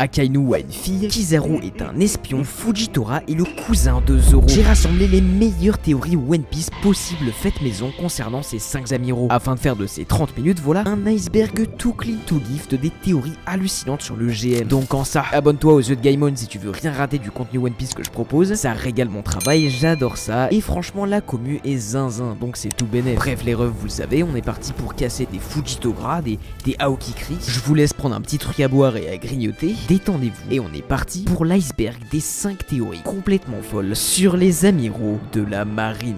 Akainu a une fille, Kizaru est un espion, Fujitora est le cousin de Zoro. J'ai rassemblé les meilleures théories One Piece possibles faites maison concernant ces 5 amiraux. Afin de faire de ces 30 minutes, voilà un iceberg tout clean to gift des théories hallucinantes sur le GM. Donc en ça, abonne-toi aux yeux de Gaimon si tu veux rien rater du contenu One Piece que je propose. Ça régale mon travail, j'adore ça. Et franchement, la commu est zinzin, donc c'est tout bénef. Bref, les refs, vous le savez, on est parti pour casser des Fujitora, des Aokikri. Je vous laisse prendre un petit truc à boire et à grignoter. Détendez-vous et on est parti pour l'iceberg des 5 théories complètement folles sur les amiraux de la marine.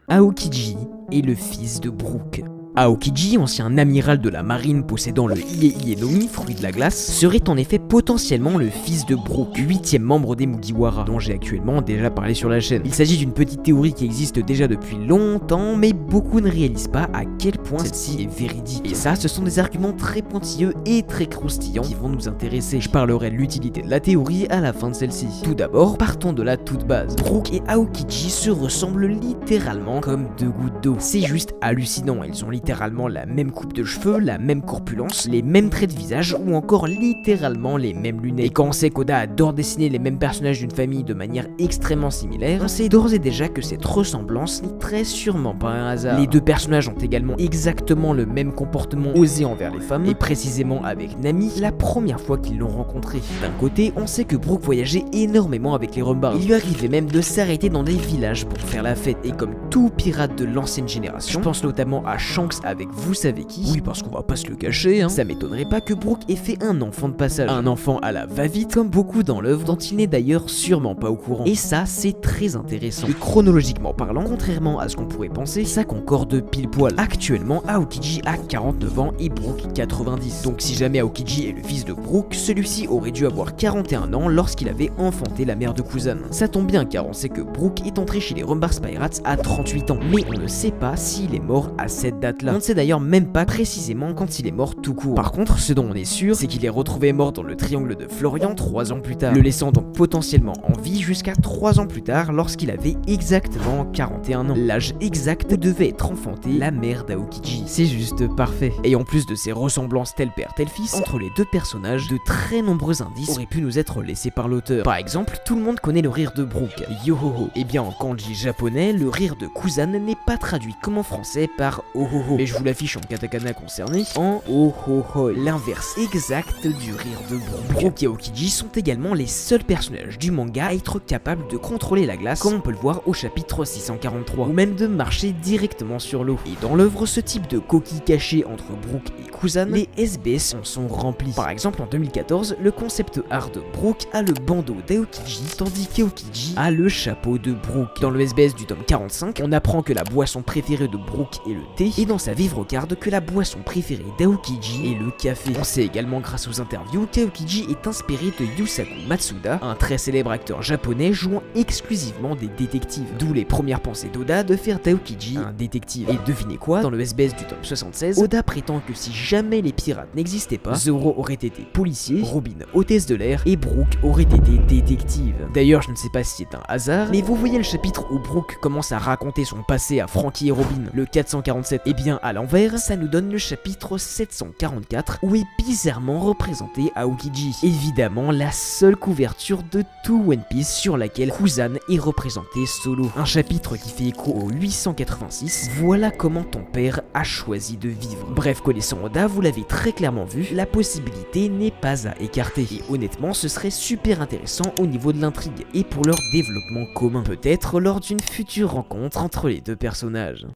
Aokiji est le fils de Brook. Aokiji, ancien amiral de la marine possédant le Ie no Mi, fruit de la glace, serait en effet potentiellement le fils de Brook, 8e membre des Mugiwara, dont j'ai actuellement déjà parlé sur la chaîne. Il s'agit d'une petite théorie qui existe déjà depuis longtemps, mais beaucoup ne réalisent pas à quel point celle-ci est véridique. Et ça, ce sont des arguments très pointilleux et très croustillants qui vont nous intéresser. Je parlerai de l'utilité de la théorie à la fin de celle-ci. Tout d'abord, partons de la toute base. Brook et Aokiji se ressemblent littéralement comme 2 gouttes d'eau. C'est juste hallucinant, ils ont littéralement la même coupe de cheveux, la même corpulence, les mêmes traits de visage ou encore littéralement les mêmes lunettes. Et quand on sait qu'Oda adore dessiner les mêmes personnages d'une famille de manière extrêmement similaire, on sait d'ores et déjà que cette ressemblance n'est très sûrement pas un hasard. Les deux personnages ont également exactement le même comportement osé envers les femmes, et précisément avec Nami, la première fois qu'ils l'ont rencontré. D'un côté, on sait que Brook voyageait énormément avec les Rumbar. Il lui arrivait même de s'arrêter dans des villages pour faire la fête, et comme tout pirate de l'ancienne génération, je pense notamment à Shanks avec vous savez qui. Oui, parce qu'on va pas se le cacher, hein. Ça m'étonnerait pas que Brook ait fait un enfant de passage. Un enfant à la va-vite, comme beaucoup dans l'œuvre, dont il n'est d'ailleurs sûrement pas au courant. Et ça, c'est très intéressant. Et chronologiquement parlant, contrairement à ce qu'on pourrait penser, ça concorde pile poil. Actuellement, Aokiji a 49 ans et Brook 90. Donc si jamais Aokiji est le fils de Brook, celui-ci aurait dû avoir 41 ans lorsqu'il avait enfanté la mère de Kuzan. Ça tombe bien car on sait que Brook est entré chez les Rumbar Pirates à 38 ans. Mais on ne sait pas s'il est mort à cette date-là. On ne sait d'ailleurs même pas précisément quand il est mort tout court. Par contre, ce dont on est sûr, c'est qu'il est retrouvé mort dans le triangle de Florian 3 ans plus tard, le laissant donc potentiellement en vie jusqu'à 3 ans plus tard lorsqu'il avait exactement 41 ans. L'âge exact où devait être enfantée la mère d'Aokiji. C'est juste parfait. Et en plus de ces ressemblances tel père tel fils, entre les deux personnages, de très nombreux indices auraient pu nous être laissés par l'auteur. Par exemple, tout le monde connaît le rire de Brook, Yohoho. Et bien en kanji japonais, le rire de Kuzan n'est pas traduit comme en français par Ohoho. Mais je vous l'affiche en katakana concerné en Ohoho, l'inverse exact du rire de Brook. Brook et Aokiji sont également les seuls personnages du manga à être capables de contrôler la glace, comme on peut le voir au chapitre 643, ou même de marcher directement sur l'eau. Et dans l'œuvre, ce type de coquille cachée entre Brook et Kuzan, les SBS en sont remplis. Par exemple, en 2014, le concept art de Brook a le bandeau d'Aokiji, tandis qu'Aokiji a le chapeau de Brook. Dans le SBS du tome 45, on apprend que la boisson préférée de Brook est le thé, et dans sa vivre carte que la boisson préférée d'Aokiji est le café. On sait également grâce aux interviews qu'Aokiji est inspiré de Yusaku Matsuda, un très célèbre acteur japonais jouant exclusivement des détectives. D'où les premières pensées d'Oda de faire d'Aokiji un détective. Et devinez quoi, dans le SBS du tome 76, Oda prétend que si jamais les pirates n'existaient pas, Zoro aurait été policier, Robin hôtesse de l'air et Brook aurait été détective. D'ailleurs, je ne sais pas si c'est un hasard, mais vous voyez le chapitre où Brook commence à raconter son passé à Franky et Robin, le 447. Et bien à l'envers, ça nous donne le chapitre 744 où est bizarrement représenté Aokiji. Évidemment, la seule couverture de tout One Piece sur laquelle Kuzan est représenté solo. Un chapitre qui fait écho au 886. Voilà comment ton père a choisi de vivre. Bref, connaissant Oda, vous l'avez très clairement vu, la possibilité n'est pas à écarter. Et honnêtement, ce serait super intéressant au niveau de l'intrigue et pour leur développement commun. Peut-être lors d'une future rencontre entre les deux personnages.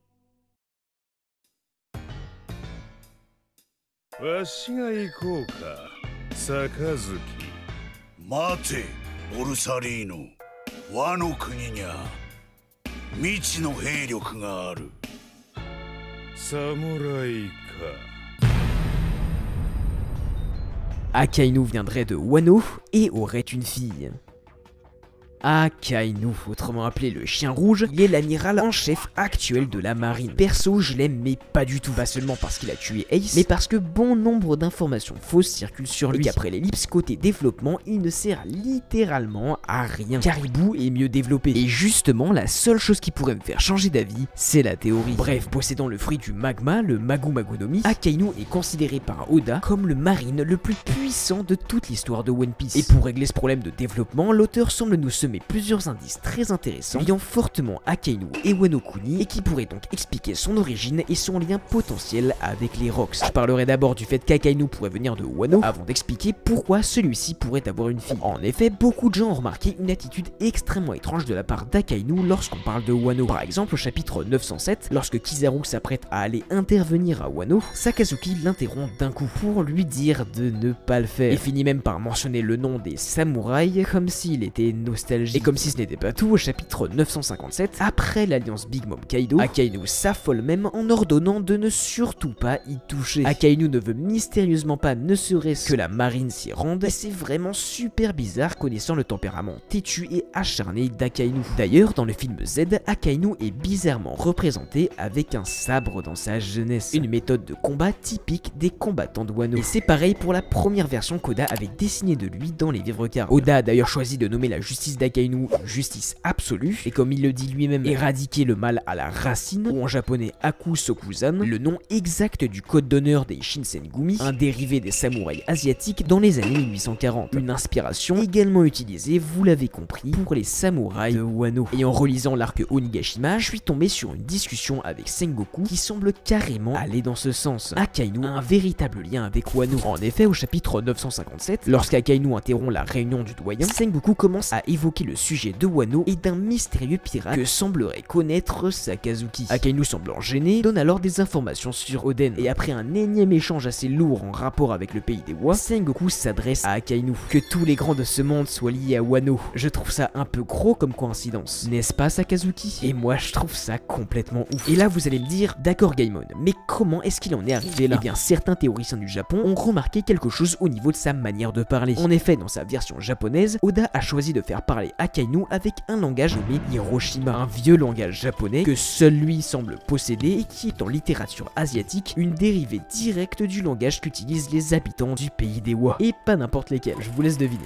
わしが行こうか、杯。待て、ボルサリーノ。和の国にゃ未知の兵力がある。侍か。Akainu viendrait de Wano et aurait une fille. Akainu, autrement appelé le chien rouge, il est l'amiral en chef actuel de la marine. Perso, je l'aime mais pas du tout, pas seulement parce qu'il a tué Ace, mais parce que bon nombre d'informations fausses circulent sur lui, et qu'après l'ellipse côté développement, il ne sert littéralement à rien. Caribou est mieux développé, et justement, la seule chose qui pourrait me faire changer d'avis, c'est la théorie. Bref, possédant le fruit du magma, le Magu Magu no Mi, Akainu est considéré par Oda comme le marine le plus puissant de toute l'histoire de One Piece. Et pour régler ce problème de développement, l'auteur semble nous semer plusieurs indices très intéressants liant fortement Akainu et Wano Kuni, et qui pourraient donc expliquer son origine et son lien potentiel avec les Rocks. Je parlerai d'abord du fait qu'Akainu pourrait venir de Wano, avant d'expliquer pourquoi celui-ci pourrait avoir une fille. En effet, beaucoup de gens ont remarqué une attitude extrêmement étrange de la part d'Akainu lorsqu'on parle de Wano. Par exemple, au chapitre 907, lorsque Kizaru s'apprête à aller intervenir à Wano, Sakazuki l'interrompt d'un coup pour lui dire de ne pas le faire, et finit même par mentionner le nom des samouraïs comme s'il était nostalgique. Et comme si ce n'était pas tout, au chapitre 957, après l'alliance Big Mom Kaido, Akainu s'affole même en ordonnant de ne surtout pas y toucher. Akainu ne veut mystérieusement pas ne serait-ce que la marine s'y rende, et c'est vraiment super bizarre connaissant le tempérament têtu et acharné d'Akainu. D'ailleurs, dans le film Z, Akainu est bizarrement représenté avec un sabre dans sa jeunesse, une méthode de combat typique des combattants de Wano. Et c'est pareil pour la première version qu'Oda avait dessinée de lui dans les livres cartes. Oda a d'ailleurs choisi de nommer la justice d'Akainu une justice absolue, et comme il le dit lui-même, éradiquer le mal à la racine, ou en japonais Aku Sokuzan, le nom exact du code d'honneur des Shinsengumi, un dérivé des samouraïs asiatiques dans les années 1840. Une inspiration également utilisée, vous l'avez compris, pour les samouraïs de Wano. Et en relisant l'arc Onigashima, je suis tombé sur une discussion avec Sengoku qui semble carrément aller dans ce sens. Akainu a un véritable lien avec Wano. En effet, au chapitre 957, lorsqu'Akainu interrompt la réunion du doyen, Sengoku commence à évoquer le sujet de Wano et d'un mystérieux pirate que semblerait connaître Sakazuki. Akainu semblant gêné, donne alors des informations sur Oden, et après un énième échange assez lourd en rapport avec le pays des Wa, Sengoku s'adresse à Akainu. Que tous les grands de ce monde soient liés à Wano, je trouve ça un peu gros comme coïncidence, n'est-ce pas Sakazuki? Et moi je trouve ça complètement ouf. Et là vous allez me dire, d'accord Gaimon, mais comment est-ce qu'il en est arrivé là? Eh bien certains théoriciens du Japon ont remarqué quelque chose au niveau de sa manière de parler. En effet, dans sa version japonaise, Oda a choisi de faire parler Akainu avec un langage nommé Hiroshima, un vieux langage japonais que seul lui semble posséder et qui est en littérature asiatique une dérivée directe du langage qu'utilisent les habitants du pays des Wa. Et pas n'importe lesquels, je vous laisse deviner.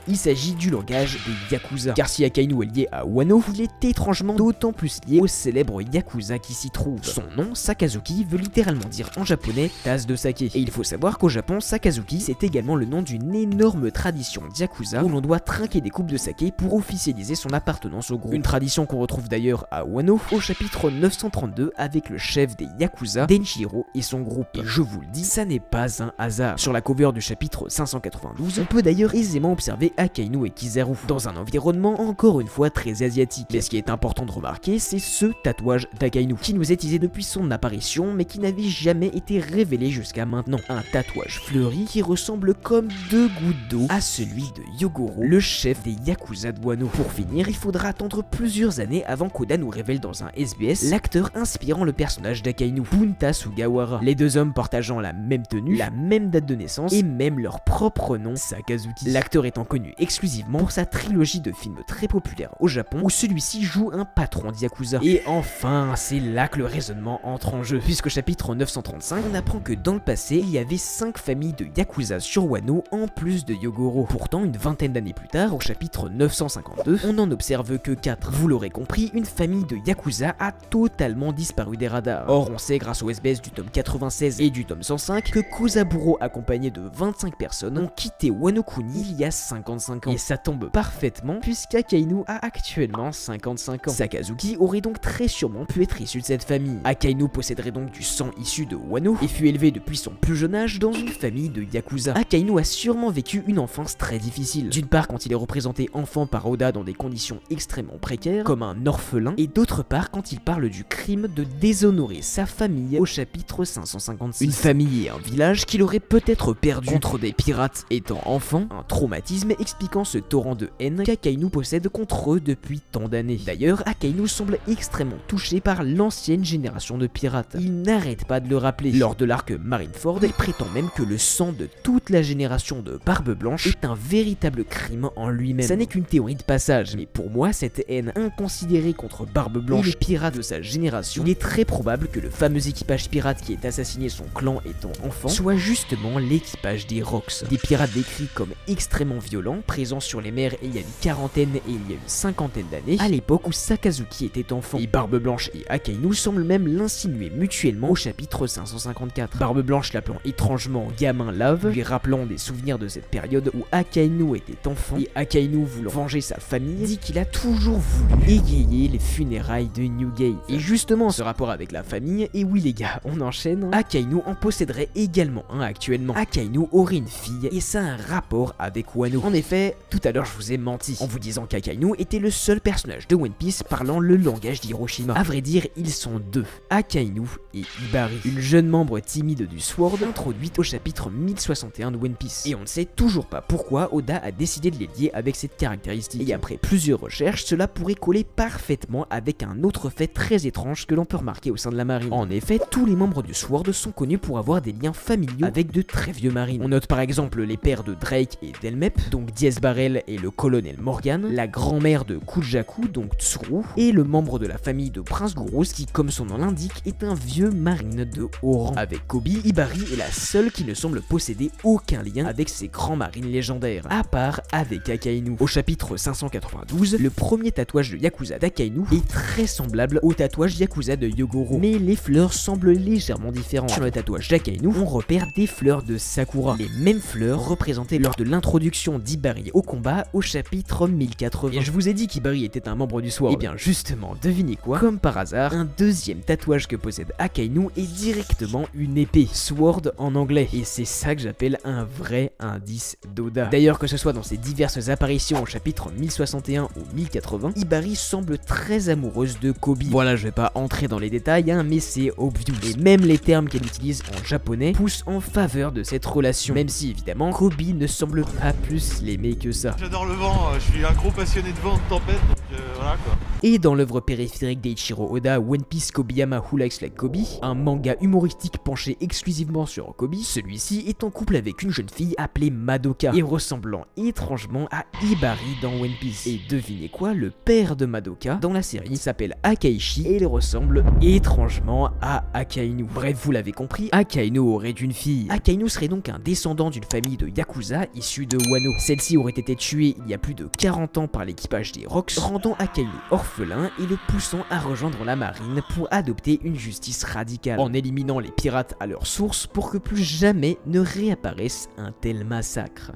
Il s'agit du langage des Yakuza, car si Akainu est lié à Wano, il est étrangement d'autant plus lié au célèbre Yakuza qui s'y trouve. Son nom, Sakazuki, veut littéralement dire en japonais tasse de saké. Et il faut savoir qu'au Japon, Sakazuki, c'est également le nom d'une énorme tradition d'Yakuza où l'on doit trinquer des coupes de saké pour officialiser son appartenance au groupe. Une tradition qu'on retrouve d'ailleurs à Wano, au chapitre 932, avec le chef des Yakuza, Denjiro et son groupe. Et je vous le dis, ça n'est pas un hasard. Sur la cover du chapitre 592, on peut d'ailleurs aisément observer Akainu et Kizaru dans un environnement encore une fois très asiatique. Mais ce qui est important de remarquer, c'est ce tatouage d'Akainu qui nous est teasé depuis son apparition mais qui n'avait jamais été révélé jusqu'à maintenant. Un tatouage fleuri qui ressemble comme deux gouttes d'eau à celui de Yogoro, le chef des Yakuza de Wano. Pour finir, il faudra attendre plusieurs années avant qu'Oda nous révèle dans un SBS l'acteur inspirant le personnage d'Akainu, Punta Sugawara. Les deux hommes partageant la même tenue, la même date de naissance et même leur propre nom, Sakazuki. L'acteur étant connu exclusivement pour sa trilogie de films très populaire au Japon où celui-ci joue un patron de Yakuza. Et enfin, c'est là que le raisonnement entre en jeu, puisqu'au chapitre 935, on apprend que dans le passé, il y avait 5 familles de Yakuza sur Wano en plus de Yogoro. Pourtant, une vingtaine d'années plus tard, au chapitre 952, on n'en observe que 4. Vous l'aurez compris, une famille de Yakuza a totalement disparu des radars. Or, on sait grâce au SBS du tome 96 et du tome 105 que Kozaburo, accompagné de 25 personnes, ont quitté Wano Kuni il y a 55 ans. Et ça tombe parfaitement puisqu'Akainu a actuellement 55 ans. Sakazuki aurait donc très sûrement pu être issu de cette famille. Akainu posséderait donc du sang issu de Wano et fut élevé depuis son plus jeune âge dans une famille de Yakuza. Akainu a sûrement vécu une enfance très difficile. D'une part quand il est représenté enfant par Oda dans des conditions extrêmement précaires, comme un orphelin, et d'autre part quand il parle du crime de déshonorer sa famille au chapitre 556. Une famille et un village qu'il aurait peut-être perdu contre des pirates étant enfant, un traumatisme expliquant ce torrent de haine qu'Akainu possède contre eux depuis tant d'années. D'ailleurs, Akainu semble extrêmement touché par l'ancienne génération de pirates. Il n'arrête pas de le rappeler. Lors de l'arc Marineford, il prétend même que le sang de toute la génération de Barbe Blanche est un véritable crime en lui-même. Ça n'est qu'une théorie de passage, mais pour moi, cette haine inconsidérée contre Barbe Blanche et les pirates de sa génération, il est très probable que le fameux équipage pirate qui ait assassiné son clan étant enfant soit justement l'équipage des Rocks. Des pirates décrits comme extrêmement violents, présents sur les mers il y a une quarantaine et il y a une cinquantaine d'années, à l'époque où Sakazuki était enfant. Et Barbe Blanche et Akainu semblent même l'insinuer mutuellement au chapitre 554. Barbe Blanche l'appelant étrangement gamin lave, lui rappelant des souvenirs de cette période où Akainu était enfant, et Akainu voulant venger sa famille, dit qu'il a toujours voulu égayer les funérailles de Newgate. Et justement, ce rapport avec la famille, et oui les gars, on enchaîne, Akainu en posséderait également un actuellement. Akainu aurait une fille, et ça a un rapport avec Wano. En effet, tout à l'heure je vous ai menti, en vous disant qu'Akainu était le seul personnage de One Piece parlant le langage d'Hiroshima. À vrai dire, ils sont deux, Akainu et Hibari, une jeune membre timide du Sword, introduite au chapitre 1061 de One Piece. Et on ne sait toujours pas pourquoi Oda a décidé de les lier avec cette caractéristique. Et après plusieurs recherches, cela pourrait coller parfaitement avec un autre fait très étrange que l'on peut remarquer au sein de la marine. En effet, tous les membres du Sword sont connus pour avoir des liens familiaux avec de très vieux marines. On note par exemple les pères de Drake et d'Elmep, donc Diez Barrel et le colonel Morgan, la grand-mère de Kujaku, donc Tsuru, et le membre de la famille de Prince Gouros qui, comme son nom l'indique, est un vieux marine de haut rang. Avec Kobe, Hibari est la seule qui ne semble posséder aucun lien avec ces grands marines légendaires, à part avec Akainu. Au chapitre 592, le premier tatouage de Yakuza d'Akainu est très semblable au tatouage Yakuza de Yogoro, mais les fleurs semblent légèrement différentes. Sur le tatouage d'Akainu, on repère des fleurs de Sakura, les mêmes fleurs représentées lors de l'introduction d'Hibari au combat au chapitre 1080. Et je vous ai dit qu'Hibari était un membre du Sword. Et bien justement, devinez quoi? Comme par hasard, un deuxième tatouage que possède Akainu est directement une épée, Sword en anglais. Et c'est ça que j'appelle un vrai indice d'Oda. D'ailleurs, que ce soit dans ses diverses apparitions au chapitre 1061 ou 1080, Hibari semble très amoureuse de Kobe. Voilà, je vais pas entrer dans les détails, hein, mais c'est obvious. Et même les termes qu'elle utilise en japonais poussent en faveur de cette relation, même si évidemment Kobe ne semble pas plus l'aimer que ça. J'adore le vent, je suis un gros passionné de vent, de tempête, donc voilà quoi. Et dans l'œuvre périphérique d'Eiichiro Oda, One Piece Kobiyama Who Likes Like Kobe, un manga humoristique penché exclusivement sur Kobe, celui-ci est en couple avec une jeune fille appelée Madoka, et ressemblant étrangement à Hibari dans One Piece. Et devinez quoi, le père de Madoka dans la série s'appelle Akaishi et il ressemble étrangement à Akainu. Bref, vous l'avez compris, Akainu aurait une fille. Akainu serait donc un descendant d'une famille de Yakuza issue de Wano. Celle-ci aurait été tuée il y a plus de 40 ans par l'équipage des Rocks, rendant Akainu orphelin et le poussant à rejoindre la marine pour adopter une justice radicale, en éliminant les pirates à leur source pour que plus jamais ne réapparaisse un tel massacre.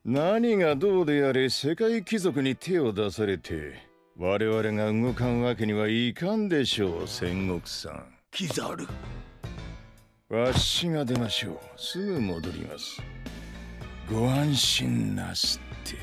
何がどうであれ世界貴族に手を出されて我々が動かんわけにはいかんでしょう戦国さん。キザル。わしが出ましょう。すぐ戻ります。ご安心なすって。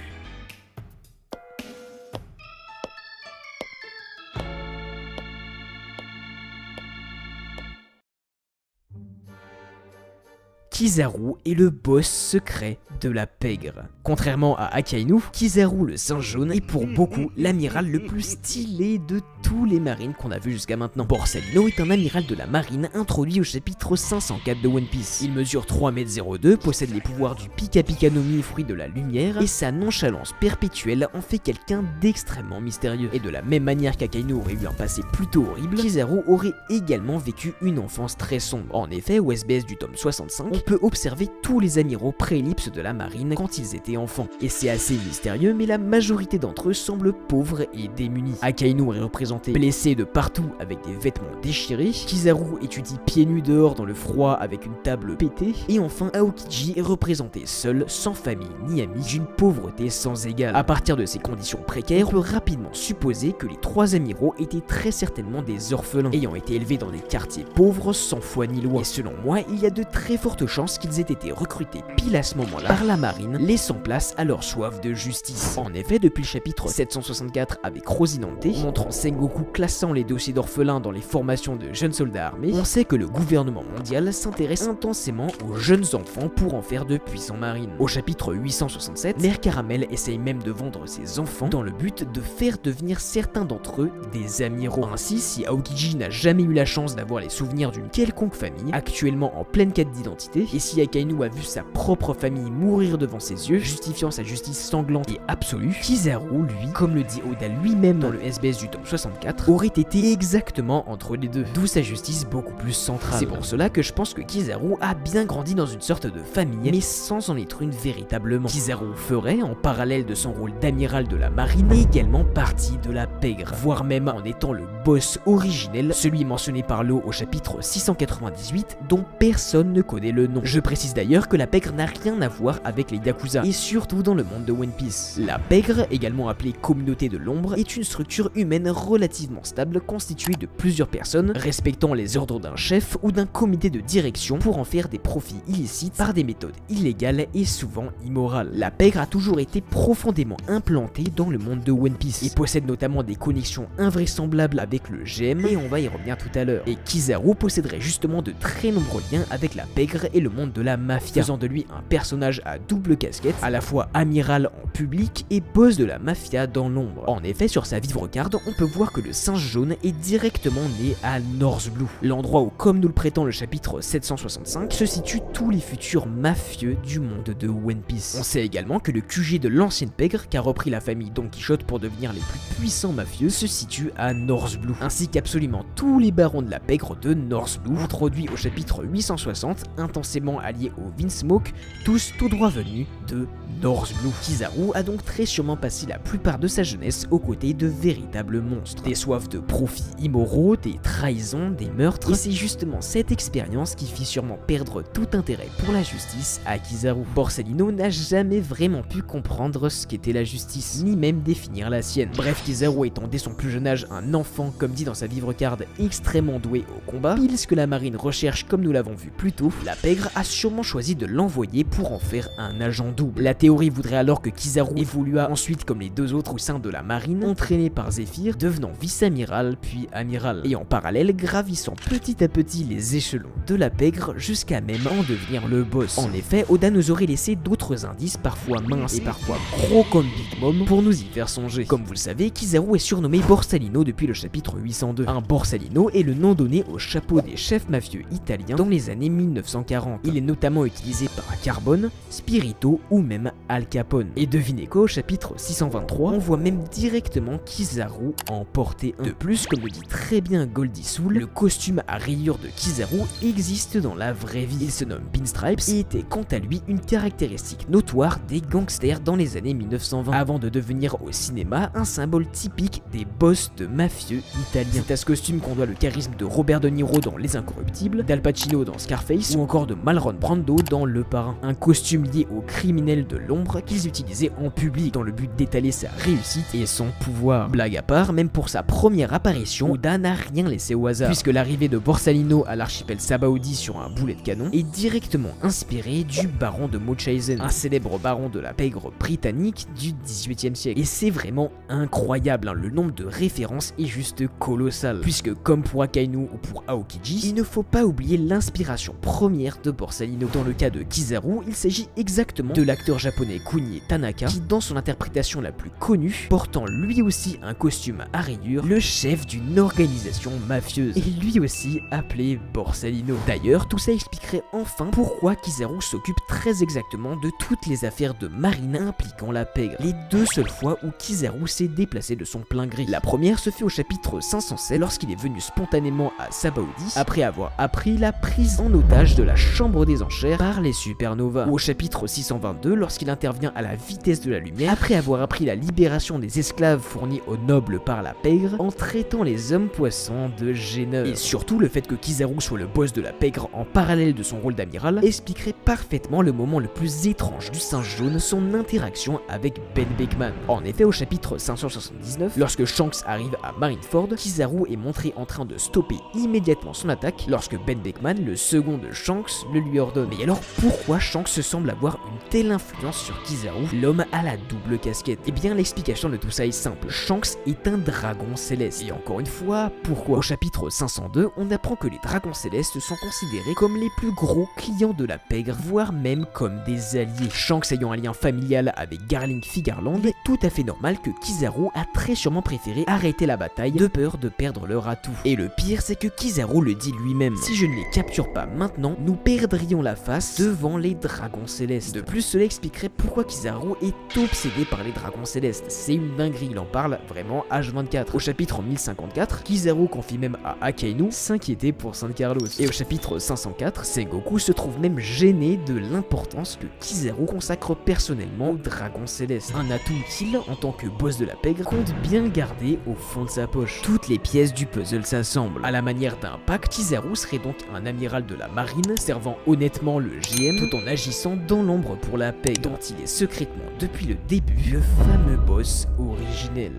Kizaru est le boss secret de la pègre. Contrairement à Akainu, Kizaru le singe jaune est pour beaucoup l'amiral le plus stylé de tous les marines qu'on a vu jusqu'à maintenant. Borsalino est un amiral de la marine introduit au chapitre 504 de One Piece. Il mesure 3,02 m, possède les pouvoirs du Pika Pika no Mi, fruit de la lumière, et sa nonchalance perpétuelle en fait quelqu'un d'extrêmement mystérieux. Et de la même manière qu'Akainu aurait eu un passé plutôt horrible, Kizaru aurait également vécu une enfance très sombre. En effet, au SBS du tome 65, on peut observer tous les amiraux pré-ellipse de la marine quand ils étaient enfants. Et c'est assez mystérieux, mais la majorité d'entre eux semblent pauvres et démunis. Akainu est représenté blessé de partout avec des vêtements déchirés, Kizaru étudie pieds nus dehors dans le froid avec une table pétée, et enfin Aokiji est représenté seul, sans famille ni amis, d'une pauvreté sans égale. À partir de ces conditions précaires, on peut rapidement supposer que les trois amiraux étaient très certainement des orphelins, ayant été élevés dans des quartiers pauvres sans foi ni loi. Et selon moi, il y a de très fortes chances chance qu'ils aient été recrutés pile à ce moment-là par la marine, laissant place à leur soif de justice. En effet, depuis le chapitre 764 avec Rosinante, montrant Sengoku classant les dossiers d'orphelins dans les formations de jeunes soldats armés, on sait que le gouvernement mondial s'intéresse intensément aux jeunes enfants pour en faire de puissants marines. Au chapitre 867, Mère Caramel essaye même de vendre ses enfants dans le but de faire devenir certains d'entre eux des amiraux. Ainsi, si Aokiji n'a jamais eu la chance d'avoir les souvenirs d'une quelconque famille, actuellement en pleine quête d'identité, et si Akainu a vu sa propre famille mourir devant ses yeux, justifiant sa justice sanglante et absolue, Kizaru, lui, comme le dit Oda lui-même dans le SBS du tome 64, aurait été exactement entre les deux, d'où sa justice beaucoup plus centrale. C'est pour cela que je pense que Kizaru a bien grandi dans une sorte de famille, mais sans en être une véritablement. Kizaru ferait, en parallèle de son rôle d'amiral de la marine, également partie de la pègre, voire même en étant le boss originel, celui mentionné par Law au chapitre 698, dont personne ne connaît le nom. Je précise d'ailleurs que la pègre n'a rien à voir avec les Yakuza, et surtout dans le monde de One Piece. La pègre, également appelée communauté de l'ombre, est une structure humaine relativement stable constituée de plusieurs personnes, respectant les ordres d'un chef ou d'un comité de direction pour en faire des profits illicites par des méthodes illégales et souvent immorales. La pègre a toujours été profondément implantée dans le monde de One Piece, et possède notamment des connexions invraisemblables avec le GM, et on va y revenir tout à l'heure. Et Kizaru posséderait justement de très nombreux liens avec la pègre et le monde de la mafia, faisant de lui un personnage à double casquette, à la fois amiral en public et boss de la mafia dans l'ombre. En effet, sur sa vivre carte, on peut voir que le singe jaune est directement né à North Blue, l'endroit où, comme nous le prétend le chapitre 765, se situent tous les futurs mafieux du monde de One Piece. On sait également que le QG de l'ancienne pègre, qu'a repris la famille Don Quichotte pour devenir les plus puissants mafieux, se situe à North Blue, ainsi qu'absolument tous les barons de la pègre de North Blue, introduits au chapitre 860, intensément alliés au Vinsmoke, tous tout droit venus de North Blue. Kizaru a donc très sûrement passé la plupart de sa jeunesse aux côtés de véritables monstres, des soifs de profits immoraux, des trahisons, des meurtres, et c'est justement cette expérience qui fit sûrement perdre tout intérêt pour la justice à Kizaru. Borsalino n'a jamais vraiment pu comprendre ce qu'était la justice, ni même définir la sienne. Bref, Kizaru étant dès son plus jeune âge un enfant, comme dit dans sa vivre card, extrêmement doué au combat, pile ce que la marine recherche comme nous l'avons vu plus tôt, la pègre a sûrement choisi de l'envoyer pour en faire un agent double. La théorie voudrait alors que Kizaru évolua ensuite comme les deux autres au sein de la marine, entraîné par Zephyr, devenant vice-amiral puis amiral, et en parallèle gravissant petit à petit les échelons de la pègre jusqu'à même en devenir le boss. En effet, Oda nous aurait laissé d'autres indices parfois minces et parfois gros comme Big Mom pour nous y faire songer. Comme vous le savez, Kizaru est surnommé Borsalino depuis le chapitre 802. Un Borsalino est le nom donné au chapeau des chefs mafieux italiens dans les années 1940. Il est notamment utilisé par Carbone, Spirito ou même Al Capone. Et devinez quoi, au chapitre 623, on voit même directement Kizaru en porter un. De plus, comme le dit très bien Goldie Soul, le costume à rayures de Kizaru existe dans la vraie vie. Il se nomme Pinstripes et était quant à lui une caractéristique notoire des gangsters dans les années 1920, avant de devenir au cinéma un symbole typique des boss de mafieux italiens. C'est à ce costume qu'on doit le charisme de Robert De Niro dans Les Incorruptibles, d'Al Pacino dans Scarface ou encore de Marlon Brando dans Le Parrain. Un costume lié aux criminels de l'ombre qu'ils utilisaient en public dans le but d'étaler sa réussite et son pouvoir. Blague à part, même pour sa première apparition, Oda n'a rien laissé au hasard, puisque l'arrivée de Borsalino à l'archipel Sabaody sur un boulet de canon est directement inspirée du baron de Munchausen, un célèbre baron de la pègre britannique du XVIIIe siècle. Et c'est vraiment incroyable, hein, le nombre de références est juste colossal, puisque comme pour Akainu ou pour Aokiji, il ne faut pas oublier l'inspiration première de Borsalino. Dans le cas de Kizaru, il s'agit exactement de l'acteur japonais Kunio Tanaka, qui dans son interprétation la plus connue, portant lui aussi un costume à rayures, le chef d'une organisation mafieuse, et lui aussi appelé Borsalino. D'ailleurs, tout ça expliquerait enfin pourquoi Kizaru s'occupe très exactement de toutes les affaires de marine impliquant la pègre, les deux seules fois où Kizaru s'est déplacé de son plein gré. La première se fait au chapitre 507 lorsqu'il est venu spontanément à Sabaody après avoir appris la prise en otage de la chambre des enchères par les supernovas, ou au chapitre 622 lorsqu'il intervient à la vitesse de la lumière après avoir appris la libération des esclaves fournis aux nobles par la pègre en traitant les hommes poissons de gêneurs. Et surtout, le fait que Kizaru soit le boss de la pègre en parallèle de son rôle d'amiral expliquerait parfaitement le moment le plus étrange du singe jaune, son interaction avec Ben Beckman. En effet, au chapitre 579, lorsque Shanks arrive à Marineford, Kizaru est montré en train de stopper immédiatement son attaque lorsque Ben Beckman, le second de Shanks, Shanks le lui ordonne. Mais alors pourquoi Shanks se semble avoir une telle influence sur Kizaru, l'homme à la double casquette? Eh bien l'explication de tout ça est simple, Shanks est un dragon céleste. Et encore une fois, pourquoi? Au chapitre 502, on apprend que les dragons célestes sont considérés comme les plus gros clients de la pègre, voire même comme des alliés. Shanks ayant un lien familial avec Garling Figarland, il est tout à fait normal que Kizaru a très sûrement préféré arrêter la bataille de peur de perdre leur atout. Et le pire, c'est que Kizaru le dit lui-même, si je ne les capture pas maintenant, nous perdrions la face devant les dragons célestes. De plus, cela expliquerait pourquoi Kizaru est obsédé par les dragons célestes. C'est une dinguerie, il en parle vraiment H24. Au chapitre 1054, Kizaru confie même à Akainu s'inquiéter pour San Carlos. Et au chapitre 504, Sengoku se trouve même gêné de l'importance que Kizaru consacre personnellement aux dragons célestes. Un atout utile en tant que boss de la pègre compte bien garder au fond de sa poche. Toutes les pièces du puzzle s'assemblent. À la manière d'un pack, Kizaru serait donc un amiral de la marine, servant honnêtement le GM tout en agissant dans l'ombre pour la pègre, dont il est secrètement depuis le début le fameux boss originel.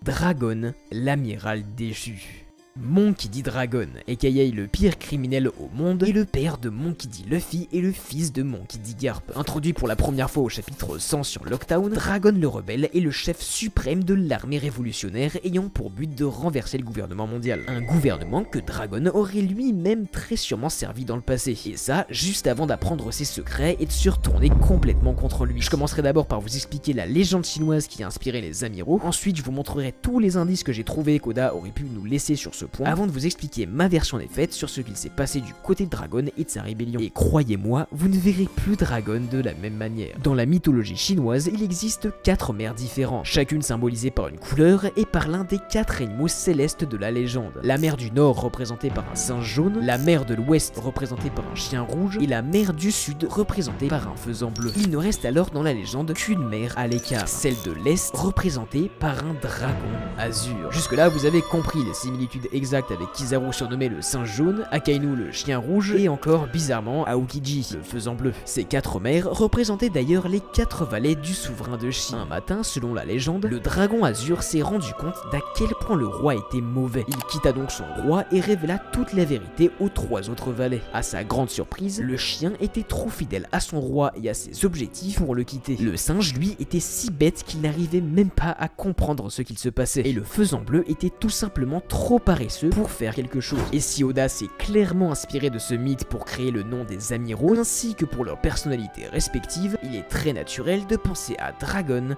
Dragon, l'amiral déchu. Monkey D. Dragon, aka le pire criminel au monde, est le père de Monkey D. Luffy et le fils de Monkey D. Garp. Introduit pour la première fois au chapitre 100 sur Lockdown, Dragon le rebelle est le chef suprême de l'armée révolutionnaire ayant pour but de renverser le gouvernement mondial. Un gouvernement que Dragon aurait lui-même très sûrement servi dans le passé. Et ça, juste avant d'apprendre ses secrets et de se retourner complètement contre lui. Je commencerai d'abord par vous expliquer la légende chinoise qui a inspiré les amiraux. Ensuite, je vous montrerai tous les indices que j'ai trouvés qu'Oda aurait pu nous laisser sur ce point, avant de vous expliquer ma version des faits sur ce qu'il s'est passé du côté de Dragon et de sa rébellion. Et croyez-moi, vous ne verrez plus Dragon de la même manière. Dans la mythologie chinoise, il existe 4 mers différents, chacune symbolisée par une couleur et par l'un des 4 animaux célestes de la légende. La mer du Nord représentée par un singe jaune, la mer de l'Ouest représentée par un chien rouge et la mer du Sud représentée par un faisan bleu. Il ne reste alors dans la légende qu'une mer à l'écart, celle de l'Est représentée par un dragon azur. Jusque là, vous avez compris les similitudes exact avec Kizaru surnommé le singe jaune, Akainu le chien rouge et encore bizarrement Aokiji le faisan bleu. Ces 4 mers représentaient d'ailleurs les 4 valets du souverain de Shi. Un matin, selon la légende, le dragon azur s'est rendu compte d'à quel point le roi était mauvais. Il quitta donc son roi et révéla toute la vérité aux 3 autres valets. À sa grande surprise, le chien était trop fidèle à son roi et à ses objectifs pour le quitter. Le singe, lui, était si bête qu'il n'arrivait même pas à comprendre ce qu'il se passait. Et le faisan bleu était tout simplement trop paresseux pour faire quelque chose. Et si Oda s'est clairement inspiré de ce mythe pour créer le nom des amiraux ainsi que pour leurs personnalités respectives, il est très naturel de penser à Dragon,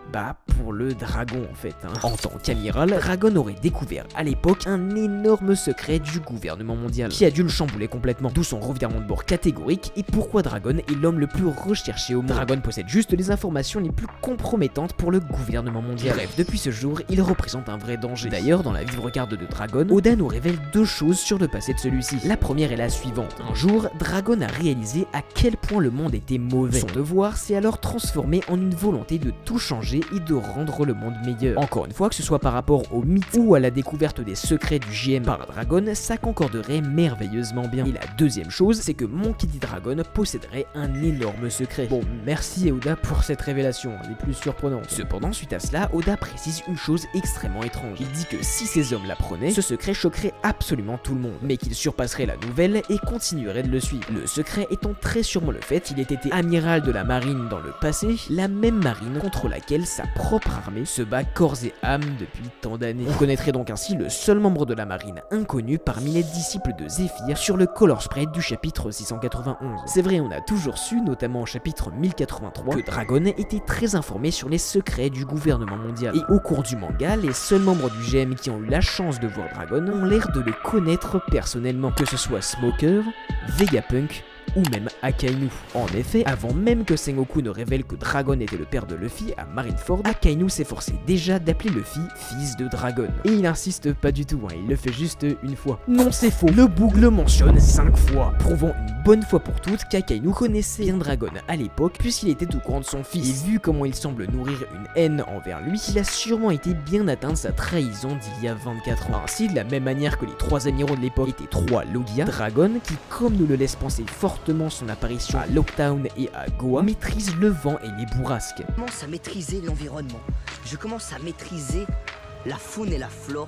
pour le dragon en fait. En tant qu'amiral, Dragon aurait découvert à l'époque un énorme secret du gouvernement mondial qui a dû le chambouler complètement, d'où son revirement de bord catégorique et pourquoi Dragon est l'homme le plus recherché au monde. Dragon possède juste les informations les plus compromettantes pour le gouvernement mondial. Bref, depuis ce jour, il représente un vrai danger. D'ailleurs, dans la vivre carte de Dragon, Oda nous révèle 2 choses sur le passé de celui-ci. La première est la suivante. Un jour, Dragon a réalisé à quel point le monde était mauvais. Son devoir s'est alors transformé en une volonté de tout changer et de rendre le monde meilleur. Encore une fois, que ce soit par rapport au mythe ou à la découverte des secrets du GM par Dragon, ça concorderait merveilleusement bien. Et la deuxième chose, c'est que Monkey D. Dragon posséderait un énorme secret. Bon, merci Oda pour cette révélation, les plus surprenantes. Cependant, suite à cela, Oda précise une chose extrêmement étrange. Il dit que si ces hommes l'apprenaient, ce secret choquerait absolument tout le monde, mais qu'il surpasserait la nouvelle et continuerait de le suivre. Le secret étant très sûrement le fait qu'il ait été amiral de la marine dans le passé, la même marine contre laquelle sa propre armée se bat corps et âme depuis tant d'années. On connaîtrait donc ainsi le seul membre de la marine inconnu parmi les disciples de Zephyr sur le color spread du chapitre 691. C'est vrai, on a toujours su, notamment au chapitre 1083, que Dragon était très informé sur les secrets du gouvernement mondial. Et au cours du manga, les seuls membres du GM qui ont eu la chance de voir Dragon ont l'air de le connaître personnellement, que ce soit Smoker, Vegapunk ou même Akainu. En effet, avant même que Sengoku ne révèle que Dragon était le père de Luffy à Marineford, Akainu s'efforçait déjà d'appeler Luffy fils de Dragon. Et il insiste pas du tout, il le fait juste une fois. Non, c'est faux, le bug le mentionne 5 fois, prouvant une bonne fois pour toutes qu'Akainu connaissait bien Dragon à l'époque, puisqu'il était au courant de son fils. Et vu comment il semble nourrir une haine envers lui, il a sûrement été bien atteint de sa trahison d'il y a 24 ans. Ainsi, de la même manière que les 3 amiraux de l'époque étaient 3 Logia, Dragon, qui comme nous le laisse penser fortement son apparition à Locktown et à Goa, maîtrise le vent et les bourrasques. Je commence à maîtriser l'environnement, je commence à maîtriser la faune et la flore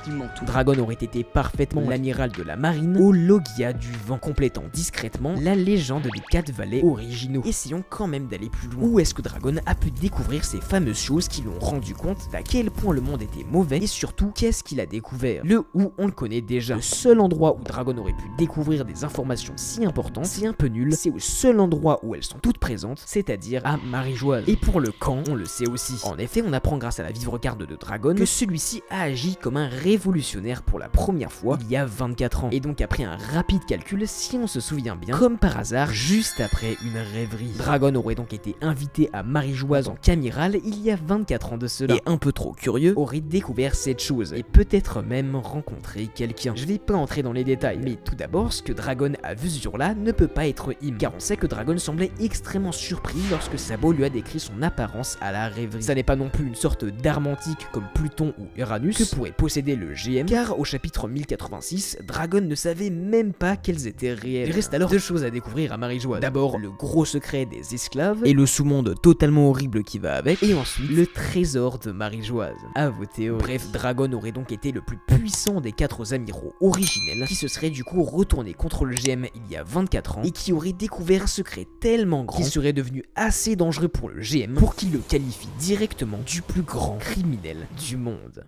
qui m'entourent. Dragon aurait été parfaitement l'amiral de la marine au Logia du vent, complétant discrètement la légende des 4 valets originaux. Essayons quand même d'aller plus loin. Où est-ce que Dragon a pu découvrir ces fameuses choses qui l'ont rendu compte d'à quel point le monde était mauvais, et surtout qu'est-ce qu'il a découvert? Le où on le connaît déjà. Le seul endroit où Dragon aurait pu découvrir des informations si importantes, c'est un peu nul, c'est au seul endroit où elles sont toutes présentes, c'est-à-dire à Marijoise. Et pour le camp, on le sait aussi. En effet, on apprend grâce à la vivre-garde de Dragon que celui-ci a agi comme un révolutionnaire pour la première fois il y a 24 ans. Et donc après un rapide calcul, si on se souvient bien, comme par hasard, juste après une rêverie, Dragon aurait donc été invité à Marijoise en qu'amiral il y a 24 ans de cela. Et un peu trop curieux, aurait découvert cette chose et peut-être même rencontré quelqu'un. Je vais pas entrer dans les détails, mais tout d'abord, ce que Dragon a vu ce jour-là ne peut pas être Im, car on sait que Dragon semblait extrêmement surpris lorsque Sabo lui a décrit son apparence à la rêverie. Ça n'est pas non plus une sorte d'arme antique comme Pluton ou Uranus que pourrait posséder le GM, car au chapitre 1086, Dragon ne savait même pas qu'elles étaient réelles. Il reste alors 2 choses à découvrir à Marijoise. D'abord, le gros secret des esclaves, et le sous-monde totalement horrible qui va avec, et ensuite, le trésor de Marijoise. À vos théories. Bref, Dragon aurait donc été le plus puissant des 4 amiraux originels, qui se serait du coup retourné contre le GM il y a 24 ans, et qui aurait découvert un secret tellement grand, qui serait devenu assez dangereux pour le GM, pour qu'il le qualifie directement du plus grand criminel du monde.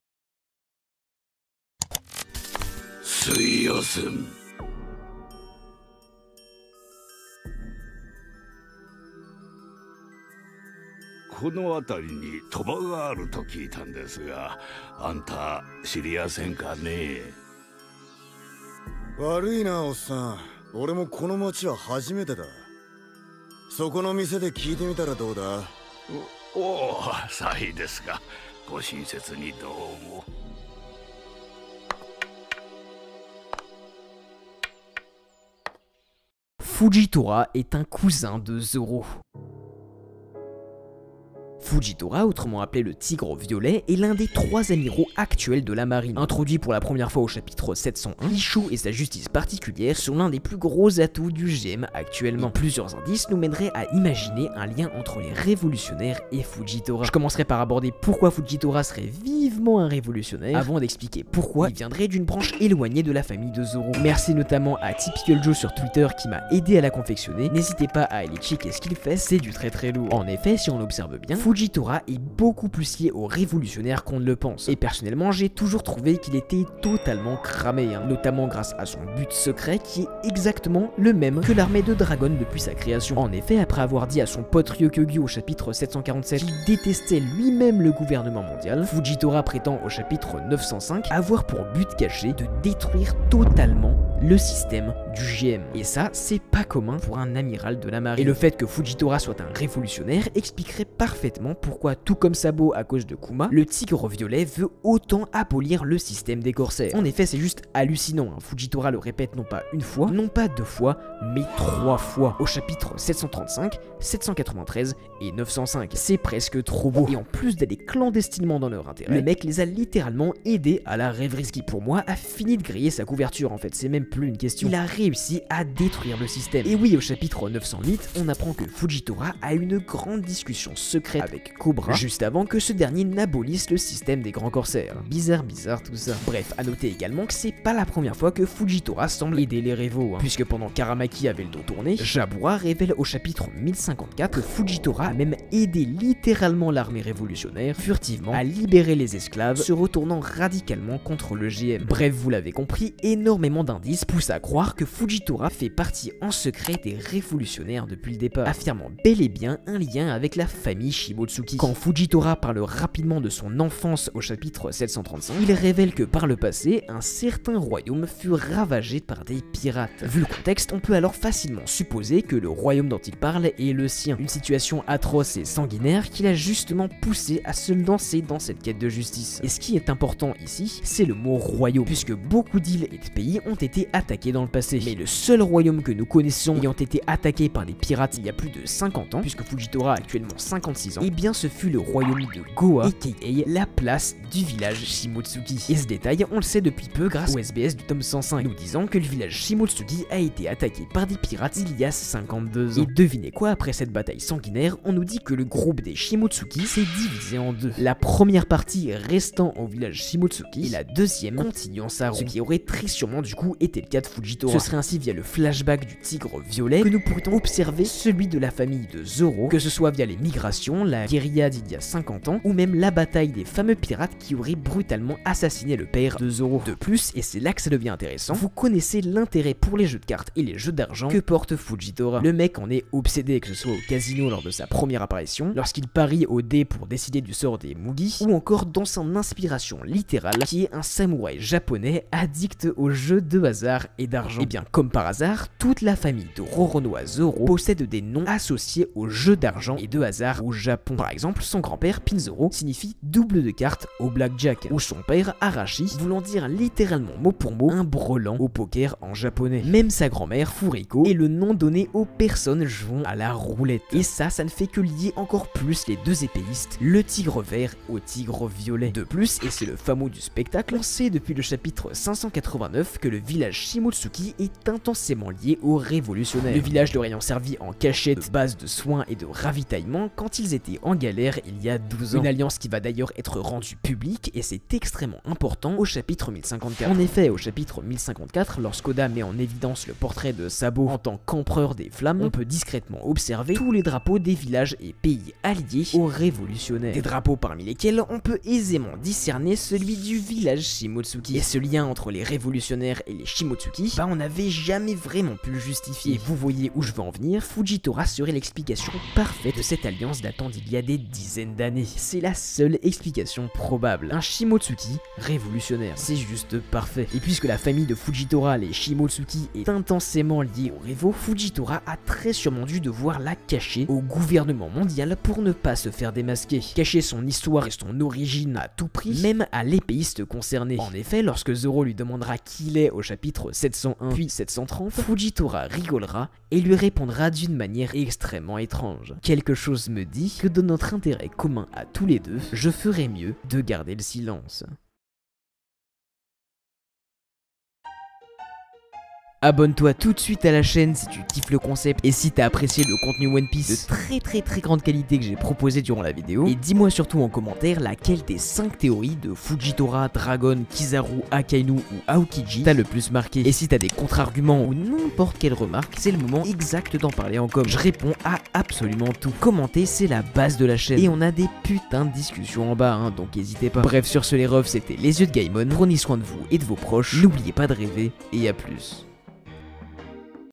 水曜戦この辺りに賭場があると聞いたんですが、あんた知りやせんかね？悪いなおっさん、俺もこの町は初めてだ。そこの店で聞いてみたらどうだ？おお、さいですか。ご親切にどうも。Fujitora est un cousin de Zoro. Fujitora, autrement appelé le Tigre Violet, est l'un des 3 amiraux actuels de la marine. Introduit pour la première fois au chapitre 701, Ichou et sa justice particulière sont l'un des plus gros atouts du GM actuellement. Et plusieurs indices nous mèneraient à imaginer un lien entre les révolutionnaires et Fujitora. Je commencerai par aborder pourquoi Fujitora serait vivement un révolutionnaire, avant d'expliquer pourquoi il viendrait d'une branche éloignée de la famille de Zoro. Merci notamment à Typical Joe sur Twitter qui m'a aidé à la confectionner. N'hésitez pas à aller checker ce qu'il fait, c'est du très lourd. En effet, si on l'observe bien, Fujitora est beaucoup plus lié aux révolutionnaires qu'on ne le pense. Et personnellement, j'ai toujours trouvé qu'il était totalement cramé, notamment grâce à son but secret qui est exactement le même que l'armée de Dragon depuis sa création. En effet, après avoir dit à son pote Ryokugyu au chapitre 747 qu'il détestait lui-même le gouvernement mondial, Fujitora prétend au chapitre 905 avoir pour but caché de détruire totalement le système du GM. Et ça, c'est pas commun pour un amiral de la marine. Et le fait que Fujitora soit un révolutionnaire expliquerait parfaitement pourquoi, tout comme Sabo à cause de Kuma, le Tigre Violet veut autant abolir le système des corsaires. En effet, c'est juste hallucinant. Fujitora le répète non pas une fois, non pas 2 fois, mais 3 fois. Au chapitre 735, 793 et 905. C'est presque trop beau. Et en plus d'aller clandestinement dans leur intérêt, le mec les a littéralement aidés à la rêverie, ce qui pour moi a fini de griller sa couverture en fait. C'est même plus une question. Il a réussi à détruire le système. Et oui, au chapitre 908, on apprend que Fujitora a une grande discussion secrète avec Cobra, juste avant que ce dernier n'abolisse le système des grands corsaires. Bizarre tout ça. Bref, à noter également que c'est pas la première fois que Fujitora semble aider les révos, puisque pendant qu'Aramaki avait le dos tourné, Jabura révèle au chapitre 1054 que Fujitora a même aidé littéralement l'armée révolutionnaire, furtivement, à libérer les esclaves, se retournant radicalement contre le GM. Bref, vous l'avez compris, énormément d'indices journalistes poussent à croire que Fujitora fait partie en secret des révolutionnaires depuis le départ, affirmant bel et bien un lien avec la famille Shimotsuki. Quand Fujitora parle rapidement de son enfance au chapitre 735, il révèle que par le passé, un certain royaume fut ravagé par des pirates. Vu le contexte, on peut alors facilement supposer que le royaume dont il parle est le sien. Une situation atroce et sanguinaire qui l'a justement poussé à se lancer dans cette quête de justice. Et ce qui est important ici, c'est le mot royaume, puisque beaucoup d'îles et de pays ont été attaqués dans le passé. Mais le seul royaume que nous connaissons ayant été attaqué par des pirates il y a plus de 50 ans, puisque Fujitora a actuellement 56 ans, et bien ce fut le royaume de Goa, aka la place du village Shimotsuki. Et ce détail, on le sait depuis peu grâce au SBS du tome 105, nous disant que le village Shimotsuki a été attaqué par des pirates il y a 52 ans. Et devinez quoi, après cette bataille sanguinaire, on nous dit que le groupe des Shimotsuki s'est divisé en deux. La première partie restant au village Shimotsuki et la deuxième continuant sa route, ce qui aurait très sûrement du coup été le cas de Fujitora. Ce serait ainsi via le flashback du tigre violet que nous pourrions observer celui de la famille de Zoro, que ce soit via les migrations, la guérilla d'il y a 50 ans, ou même la bataille des fameux pirates qui auraient brutalement assassiné le père de Zoro. De plus, et c'est là que ça devient intéressant, vous connaissez l'intérêt pour les jeux de cartes et les jeux d'argent que porte Fujitora. Le mec en est obsédé, que ce soit au casino lors de sa première apparition, lorsqu'il parie au dé pour décider du sort des Mugi, ou encore dans son inspiration littérale qui est un samouraï japonais addict aux jeux de hasard et d'argent. Et bien comme par hasard, toute la famille de Roronoa Zoro possède des noms associés aux jeux d'argent et de hasard au Japon. Par exemple, son grand-père Pinzoro signifie double de cartes au blackjack, ou son père Arashi voulant dire littéralement mot pour mot un brelan au poker en japonais. Même sa grand-mère Furiko est le nom donné aux personnes jouant à la roulette. Et ça ne fait que lier encore plus les deux épéistes, le tigre vert au tigre violet. De plus, et c'est le fameux du spectacle, on sait depuis le chapitre 589 que le village Shimotsuki est intensément lié aux révolutionnaires. Le village leur ayant servi en cachette, base de soins et de ravitaillement quand ils étaient en galère il y a 12 ans. Une alliance qui va d'ailleurs être rendue publique et c'est extrêmement important au chapitre 1054. En effet, au chapitre 1054, lorsqu'Oda met en évidence le portrait de Sabo en tant qu'empereur des flammes, on peut discrètement observer tous les drapeaux des villages et pays alliés aux révolutionnaires. Des drapeaux parmi lesquels on peut aisément discerner celui du village Shimotsuki. Et ce lien entre les révolutionnaires et les Shimotsuki, on n'avait jamais vraiment pu le justifier. Et vous voyez où je veux en venir, Fujitora serait l'explication parfaite de cette alliance datant d'il y a des dizaines d'années. C'est la seule explication probable. Un Shimotsuki révolutionnaire, c'est juste parfait. Et puisque la famille de Fujitora, les Shimotsuki, est intensément liée au Révo, Fujitora a très sûrement dû devoir la cacher au gouvernement mondial pour ne pas se faire démasquer. Cacher son histoire et son origine à tout prix, même à l'épéiste concerné. En effet, lorsque Zoro lui demandera qui il est au chapitre 701 puis 730, Fujitora rigolera et lui répondra d'une manière extrêmement étrange. Quelque chose me dit que de notre intérêt commun à tous les deux, je ferais mieux de garder le silence. Abonne-toi tout de suite à la chaîne si tu kiffes le concept et si t'as apprécié le contenu One Piece de très grande qualité que j'ai proposé durant la vidéo. Et dis-moi surtout en commentaire laquelle des 5 théories de Fujitora, Dragon, Kizaru, Akainu ou Aokiji t'as le plus marqué. Et si t'as des contre-arguments ou n'importe quelle remarque, c'est le moment exact d'en parler en com. Je réponds à absolument tout. Commenter, c'est la base de la chaîne. Et on a des putains de discussions en bas, donc n'hésitez pas. Bref, sur ce les refs, c'était les yeux de Gaimon. Prenez soin de vous et de vos proches. N'oubliez pas de rêver et à plus.